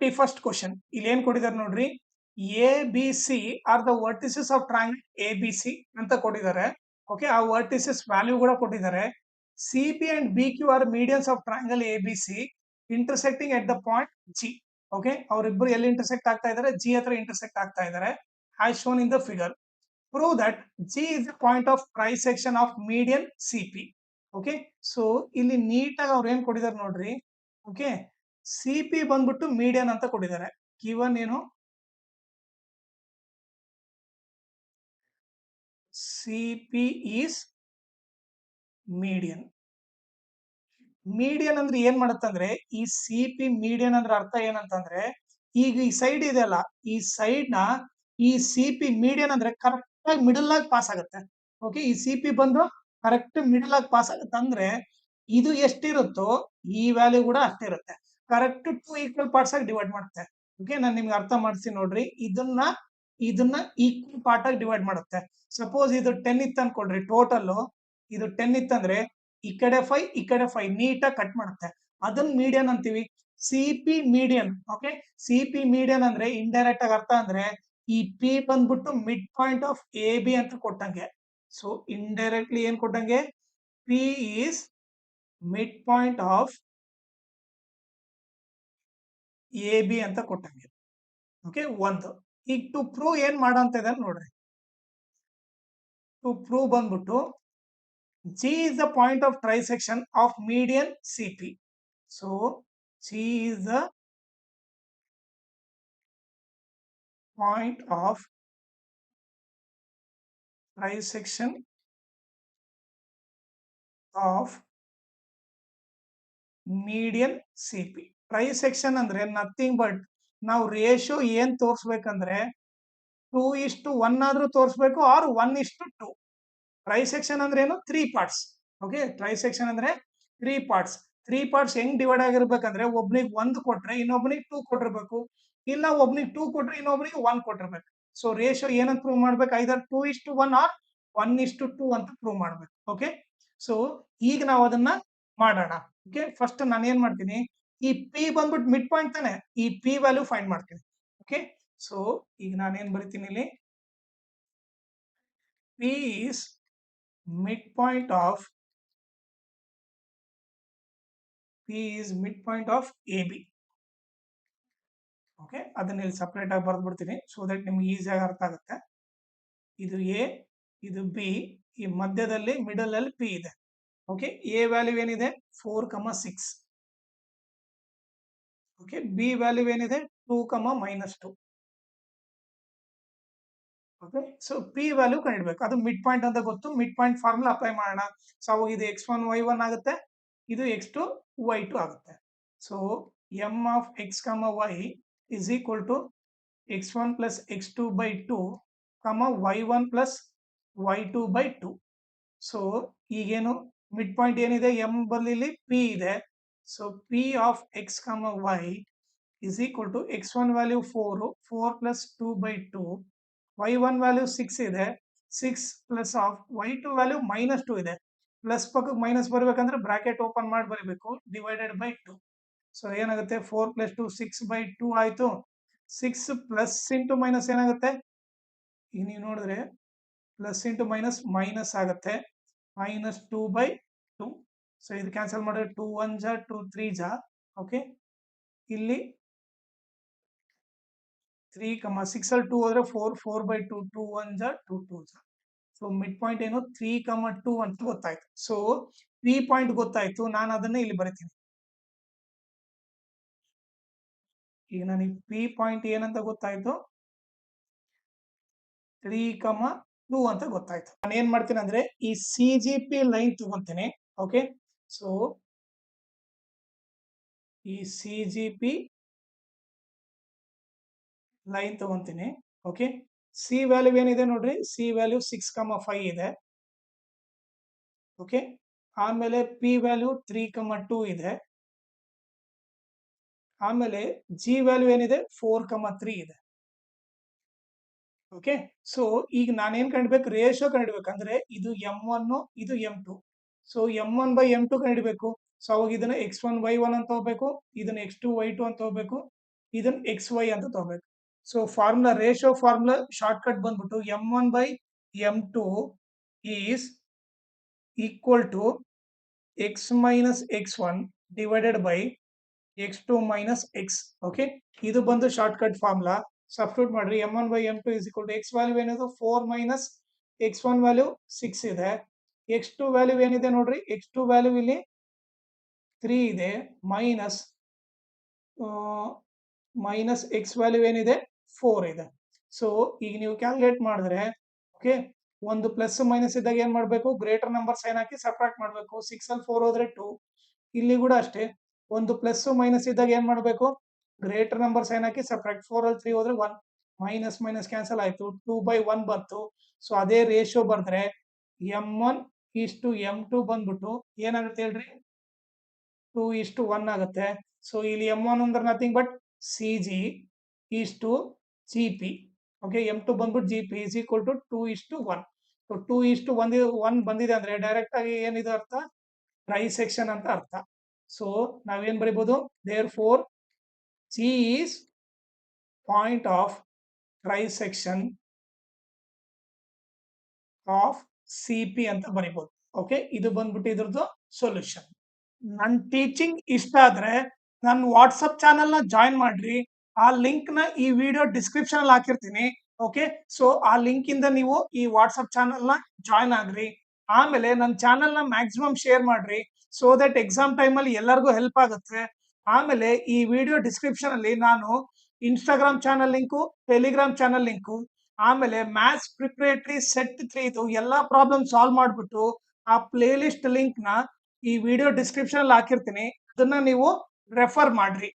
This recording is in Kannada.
51st ಕ್ವಶನ್ ಇಲ್ಲಿ ಏನ್ ಕೊಟ್ಟಿದ್ದಾರೆ ನೋಡ್ರಿ, A B C are the vertices of triangle A B C ಅಂತ ಕೊಟ್ಟಿದ್ದಾರೆ. ಓಕೆ, ಆ ವರ್ಟಿಸಸ್ ವ್ಯಾಲ್ಯೂ ಕೂಡ ಕೊಟ್ಟಿದ್ದಾರೆ. C P and B Q R medians of triangle A B C intersecting at the point G. Okay, ಅವರಿಬ್ಬರು ಎಲ್ಲಿ ಇಂಟರ್ಸೆಕ್ಟ್ ಆಗ್ತಾ ಇದ್ದಾರೆ? ಜಿ ಹತ್ರ ಇಂಟರ್ಸೆಕ್ಟ್ ಆಗ್ತಾ ಇದ್ದಾರೆ, as shown in the figure. Prove that G is the point of trisection of median C P. Okay, so ಇಲ್ಲಿ ನೀಟಾಗಿ ಅವ್ರು ಏನ್ ಕೊಟ್ಟಿದ್ದಾರೆ ನೋಡ್ರಿ. ಓಕೆ, ಸಿ ಪಿ ಬಂದ್ಬಿಟ್ಟು ಮೀಡಿಯನ್ ಅಂತ ಕೊಟ್ಟಿದ್ದಾರೆ. ಗಿವನ್ ಏನು? C P is median. Median ಅಂದ್ರೆ ಏನ್ ಮಾಡುತ್ತಂದ್ರೆ, ಈ ಸಿ ಪಿ ಮೀಡಿಯನ್ ಅಂದ್ರೆ ಅರ್ಥ ಏನಂತಂದ್ರೆ, ಈಗ ಈ ಸೈಡ್ ಇದೆ ಅಲ್ಲ, ಈ ಸೈಡ್ ನ ಈ ಸಿ ಪಿ ಮೀಡಿಯನ್ ಅಂದ್ರೆ ಕರೆಕ್ಟ್ ಆಗಿ ಮಿಡಲ್ ಆಗಿ ಪಾಸ್ ಆಗುತ್ತೆ. ಓಕೆ, ಈ ಸಿ ಪಿ ಬಂದು ಕರೆಕ್ಟ್ ಮಿಡಲ್ ಆಗಿ ಪಾಸ್ ಆಗುತ್ತೆ ಅಂದ್ರೆ ಇದು ಎಷ್ಟಿರುತ್ತೋ ಈ ವ್ಯಾಲ್ಯೂ ಕೂಡ ಅಷ್ಟಿರುತ್ತೆ. ಕರೆಕ್ಟ್ 2 ಈಕ್ವಲ್ ಪಾರ್ಟ್ಸ್ ಆಗಿ ಡಿವೈಡ್ ಮಾಡುತ್ತೆ. ಓಕೆ, ನಾನು ನಿಮ್ಗೆ ಅರ್ಥ ಮಾಡಿಸ್ತೀನಿ ನೋಡ್ರಿ. ಇದನ್ನ ಈಕ್ವಲ್ ಪಾರ್ಟ್ ಆಗಿ ಡಿವೈಡ್ ಮಾಡುತ್ತೆ. ಸಪೋಸ್ ಇದು 10 ಇತ್ತು ಅನ್ಕೊಡ್ರಿ, ಟೋಟಲ್ ಇದು 10 ಇತ್ತಂದ್ರೆ ಈ ಕಡೆ 5 ಈ ಕಡೆ 5 ನೀಟಾಗಿ ಕಟ್ ಮಾಡುತ್ತೆ. ಅದನ್ನ ಮೀಡಿಯನ್ ಅಂತೀವಿ, C P median. Okay, C P median ಅಂದ್ರೆ ಇಂಡೈರೆಕ್ಟ್ ಆಗಿ ಅರ್ಥ ಅಂದ್ರೆ ಈ ಪಿ ಬಂದ್ಬಿಟ್ಟು mid point of A B ಅಂತ ಕೊಟ್ಟಂಗೆ. ಸೊ ಇಂಡೈರೆಕ್ಟ್ಲಿ ಏನ್ ಕೊಟ್ಟಂಗೆ? P is mid point of A B ಅಂತ ಕೊಟ್ಟಂಗೆ. ಓಕೆ, ಒಂದು. ಈಗ ಟು ಪ್ರೂವ್ ಏನ್ ಮಾಡಂತ ಇದಾರೆ ನೋಡ್ರಿ. ಟು ಪ್ರೂವ್ ಬಂದ್ಬಿಟ್ಟು G is the point of trisection of median CP. So G is the point of trisection of median CP. Trisection ಅಂದ್ರೆ ನಥಿಂಗ್ ಬಟ್ ನಾವು ರೇಷಿಯೋ ಏನ್ ತೋರಿಸ್ಬೇಕಂದ್ರೆ 2:1 ಆದ್ರೂ ತೋರಿಸ್ಬೇಕು, ಆರ್ 1:2. ಟ್ರೈಸೆಕ್ಷನ್ ಅಂದ್ರೆ ಏನು? 3 ಪಾರ್ಟ್ಸ್. ಓಕೆ, ಟ್ರೈಸೆಕ್ಷನ್ ಅಂದ್ರೆ 3 ಪಾರ್ಟ್ಸ್. 3 ಪಾರ್ಟ್ಸ್ ಹೆಂಗ್ ಡಿವೈಡ್ ಆಗಿರ್ಬೇಕಂದ್ರೆ ಒಬ್ನಿಗೆ 1 ಕೊಟ್ರೆ ಇನ್ನೊಬ್ನಿಗೆ 2 ಕೊಟ್ಟಿರ್ಬೇಕು, ಇಲ್ಲ ಒಬ್ನಿಗೆ 2 ಕೊಟ್ರೆ ಇನ್ನೊಬ್ನಿಗೆ 1 ಕೊಟ್ಟಿರ್ಬೇಕು. ಸೊ ರೇಷಿಯೋ ಏನಂತ ಪ್ರೂವ್ ಮಾಡ್ಬೇಕು? ಐದರ್ 2:1 ಆರ್ 1:2 ಅಂತ ಪ್ರೂವ್ ಮಾಡ್ಬೇಕು. ಓಕೆ, ಸೊ ಈಗ ನಾವು ಅದನ್ನ ಮಾಡೋಣ. ಓಕೆ, ಫಸ್ಟ್ ನಾನು ಏನ್ ಮಾಡ್ತೀನಿ, ಈ ಪಿ ಬಂದ್ಬಿಟ್ಟು ಮಿಡ್ ಪಾಯಿಂಟ್ ತಾನೆ, ಈ ಪಿ ವ್ಯಾಲ್ಯೂ ಫೈಂಡ್ ಮಾಡ್ತೀನಿ. ಓಕೆ, ಸೊ ಈಗ ನಾನೇನ್ ಬರಿತೀನಿ ಇಲ್ಲಿ, P is midpoint of AB. Okay, ಅದನ್ನ ಇಲ್ಲಿ ಸಪರೇಟ್ ಆಗಿ ಬರೆದ್ಬಿಡ್ತೀನಿ ಸೊ ದಟ್ ನಿಮ್ಗೆ ಈಸಿಯಾಗಿ ಅರ್ಥ ಆಗುತ್ತೆ. ಇದು ಎ, ಇದು ಬಿ, ಈ ಮಧ್ಯದಲ್ಲಿ ಮಿಡಲ್ ಅಲ್ಲಿ ಪಿ ಇದೆ. ಓಕೆ, ಎ ವ್ಯಾಲ್ಯೂ ಏನಿದೆ? 4,6. ಓಕೆ, ಬಿ ವ್ಯಾಲ್ಯೂ ಏನಿದೆ? 2,-2. ಓಕೆ, ಸೊ ಪಿ ವ್ಯಾಲ್ಯೂ ಕಂಡಿಡ್ಬೇಕು. ಅದು ಮಿಡ್ ಪಾಯಿಂಟ್ ಅಂತ ಗೊತ್ತು, ಮಿಡ್ ಪಾಯಿಂಟ್ ಫಾರ್ಮುಲಾ ಅಪ್ಲೈ ಮಾಡೋಣ. ಸೊ ಅವಾಗ ಇದು x1 y1 ಆಗುತ್ತೆ, ಇದು x2 y2 ಆಗುತ್ತೆ. So m of x, y is equal to x1 plus x2 by 2, y1 plus y2 by 2. So ಈಗೇನು ಮಿಡ್ ಪಾಯಿಂಟ್ ಏನಿದೆ? m ಬಲ್ಲಿ p ಇದೆ. So p of x, y is equal to x1 value 4 plus 2 by 2, y1 value 6 ಇದೆ, 6 ಪ್ಲಸ್ ಆಫ್ y2 ವ್ಯಾಲ್ಯೂ -2 ಇದೆ. ಪ್ಲಸ್ ಪಕ್ಕಕ್ಕೆ ಮೈನಸ್ ಬರ್ಬೇಕಂದ್ರೆ ಬ್ರಾಕೆಟ್ ಓಪನ್ ಮಾಡಿ ಬರೀಬೇಕು, ಡಿವೈಡೆಡ್ ಬೈ 2. ಸೊ ಏನಾಗುತ್ತೆ? 4 + 2 6/2 ಆಯ್ತು. 6 ಪ್ಲಸ್ ಇಂಟು ಮೈನಸ್ ಏನಾಗುತ್ತೆ? ಈಗ ನೀವು ನೋಡಿದ್ರೆ ಪ್ಲಸ್ ಇಂಟು ಮೈನಸ್ ಆಗುತ್ತೆ, -2/2. ಸೊ ಇದು ಕ್ಯಾನ್ಸಲ್ ಮಾಡಿದ್ರೆ 2 1 ಜಾ 2 3 ಜಾ. ಓಕೆ, ಇಲ್ಲಿ 3, 6 ಅಲ್ಲಿ 2 ಹೋದ್ರೆ 4/2, 2 1 ಜಾ 2 2 ಜಾ. ಸೊ ಮಿಡ್ ಪಾಯಿಂಟ್ ಏನು? 3, 2 ಅಂತ ಗೊತ್ತಾಯ್ತು. ಸೊ ಪಿ ಪಾಯಿಂಟ್ ಗೊತ್ತಾಯ್ತು, ನಾನು ಅದನ್ನ ಇಲ್ಲಿ ಬರಿತೀನಿ. ಈಗ ನನಗೆ ಪಿ ಪಾಯಿಂಟ್ ಏನಂತ ಗೊತ್ತಾಯ್ತು? 3, 2 ಅಂತ ಗೊತ್ತಾಯ್ತು. ನಾನು ಏನ್ ಮಾಡ್ತೀನಿ ಅಂದ್ರೆ ಈ ಸಿ ಜಿ ಪಿ ಲೈನ್ ತಗೊಂತೀನಿ. ಓಕೆ, ಸೊ ಈ ಸಿ ಜಿ ಪಿ ಲೈನ್ ತಗೊಂತೀನಿ. ಓಕೆ, ಸಿ ವ್ಯಾಲ್ಯೂ ಏನಿದೆ ನೋಡ್ರಿ, ಸಿ ವ್ಯಾಲ್ಯೂ 6,5 ಇದೆ. ಓಕೆ, ಆಮೇಲೆ ಪಿ ವ್ಯಾಲ್ಯೂ 3,2 ಇದೆ. ಆಮೇಲೆ ಜಿ ವ್ಯಾಲ್ಯೂ ಏನಿದೆ? 4,3 ಇದೆ. ಓಕೆ, ಸೊ ಈಗ ನಾನೇನ್ ಕಂಡ್ಬೇಕು? ರೇಷಿಯೋ ಕಂಡಿಡ್ಬೇಕಂದ್ರೆ ಇದು m1 ಇದು m2. So m1/m2 ಕಂಡಿಡ್ಬೇಕು. ಸೊ ಅವಾಗ ಇದನ್ನ x1 y1 ಅಂತ ಹೋಗ್ಬೇಕು, ಇದನ್ನ x2 y2 ಅಂತ ಹೋಗ್ಬೇಕು, ಇದನ್ನ ಎಕ್ಸ್ ವೈ ಅಂತ ತಗೋಬೇಕು. So formula ratio formula short cut ಬಂದ್ಬಿಟ್ಟು m1/m2 is equal to x minus x1 divided by x2 minus x. Okay, ಇದು ಬಂದು ಶಾರ್ಟ್ ಕಟ್ ಫಾರ್ಮುಲಾ. ಸಬ್ಸ್ಟಿಟ್ಯೂಟ್ ಮಾಡ್ರಿ. m1/m2 is equal to x value ಏನಿದೆ 4 minus x1 ವ್ಯಾಲ್ಯೂ 6 ಇದೆ. x2 ವ್ಯಾಲ್ಯೂ ಏನಿದೆ ನೋಡ್ರಿ, x2 ವ್ಯಾಲ್ಯೂ ಇಲ್ಲಿ 3 ಇದೆ, ಮೈನಸ್ x ವ್ಯಾಲ್ಯೂ ಏನಿದೆ 4 ಇದೆ. ಸೊ ಈಗ ನೀವು ಕ್ಯಾಲ್ಕುಲೇಟ್ ಮಾಡಿದ್ರೆ, ಓಕೆ, ಒಂದು ಪ್ಲಸ್ ಮೈನಸ್ ಇದ್ದಾಗ ಏನ್ ಮಾಡ್ಬೇಕು, ಗ್ರೇಟರ್ ನಂಬರ್ ಸೈನ್ ಹಾಕಿ ಸಬ್ಟ್ರಾಕ್ಟ್ ಮಾಡ್ಬೇಕು. 6 ಅಲ್ಲಿ 4 ಹೋದ್ರೆ 2. ಇಲ್ಲಿ ಕೂಡ ಅಷ್ಟೇ, ಒಂದು ಪ್ಲಸ್ ಮೈನಸ್ ಇದ್ದಾಗ ಏನ್ ಮಾಡ್ಬೇಕು, ಗ್ರೇಟರ್ ನಂಬರ್ ಸೈನ್ ಹಾಕಿ ಸಬ್ಟ್ರಾಕ್ಟ್. 4 ಅಲ್ಲಿ 3 ಹೋದ್ರೆ 1, ಮೈನಸ್ ಮೈನಸ್ ಕ್ಯಾನ್ಸಲ್ ಆಯ್ತು, 2/1 ಬಂತು. ಸೊ ಅದೇ ರೇಷಿಯೋ ಬರ್ದ್ರೆ m1:m2 ಬಂದ್ಬಿಟ್ಟು ಏನಾಗುತ್ತೆ ಹೇಳ್ರಿ, 2:1 ಆಗುತ್ತೆ. ಸೊ ಇಲ್ಲಿ m1 ಅಂದ್ರೆ nothing but CG:GP. Okay, m2 ಬಂದ್ಬಿಟ್ಟು GP is equal to 2:1. So 2:1 ಬಂದಿದೆ ಅಂದ್ರೆ ಡೈರೆಕ್ಟ್ ಆಗಿ ಏನಿದೆ ಅರ್ಥ, ಟ್ರೈಸೆಕ್ಷನ್ ಅಂತ ಅರ್ಥ. ಸೊ ನಾವೇನ್ ಬರಿಬಹುದು, therefore G is point of trisection of CP ಅಂತ ಬರಿಬಹುದು. ಓಕೆ, ಇದು ಬಂದ್ಬಿಟ್ಟು ಇದ್ರದ್ದು ಸೊಲ್ಯೂಷನ್. ನನ್ನ ಟೀಚಿಂಗ್ ಇಷ್ಟ ಆದ್ರೆ ನನ್ನ ವಾಟ್ಸಪ್ ಚಾನಲ್ ನ ಜಾಯಿನ್ ಮಾಡ್ರಿ. ಆ ಲಿಂಕ್ ನ ಈ ವಿಡಿಯೋ ಡಿಸ್ಕ್ರಿಪ್ಷನ್ ಅಲ್ಲಿ ಹಾಕಿರ್ತೀನಿ. ಓಕೆ, ಸೊ ಆ ಲಿಂಕ್ ಇಂದ ನೀವು ಈ ವಾಟ್ಸಪ್ ಚಾನಲ್ ನ ಜಾಯಿನ್ ಆಗ್ರಿ. ಆಮೇಲೆ ನನ್ನ ಚಾನಲ್ ನ ಮ್ಯಾಕ್ಸಿಮಮ್ ಶೇರ್ ಮಾಡ್ರಿ, ಸೊ ದಟ್ ಎಕ್ಸಾಮ್ ಟೈಮ್ ಅಲ್ಲಿ ಎಲ್ಲರಿಗೂ ಹೆಲ್ಪ್ ಆಗುತ್ತೆ. ಆಮೇಲೆ ಈ ವಿಡಿಯೋ ಡಿಸ್ಕ್ರಿಪ್ಷನ್ ಅಲ್ಲಿ ನಾನು Instagram channel link, Telegram channel link, ಆಮೇಲೆ ಮ್ಯಾಥ್ಸ್ ಪ್ರಿಪರೇಟರಿ ಸೆಟ್ 3 ಎಲ್ಲಾ ಪ್ರಾಬ್ಲಮ್ ಸಾಲ್ವ್ ಮಾಡ್ಬಿಟ್ಟು ಆ ಪ್ಲೇ ಲಿಸ್ಟ್ ಲಿಂಕ್ ನ ಈ ವಿಡಿಯೋ ಡಿಸ್ಕ್ರಿಪ್ಷನ್ ಅಲ್ಲಿ ಹಾಕಿರ್ತೀನಿ. ಅದನ್ನ ನೀವು ರೆಫರ್ ಮಾಡ್ರಿ.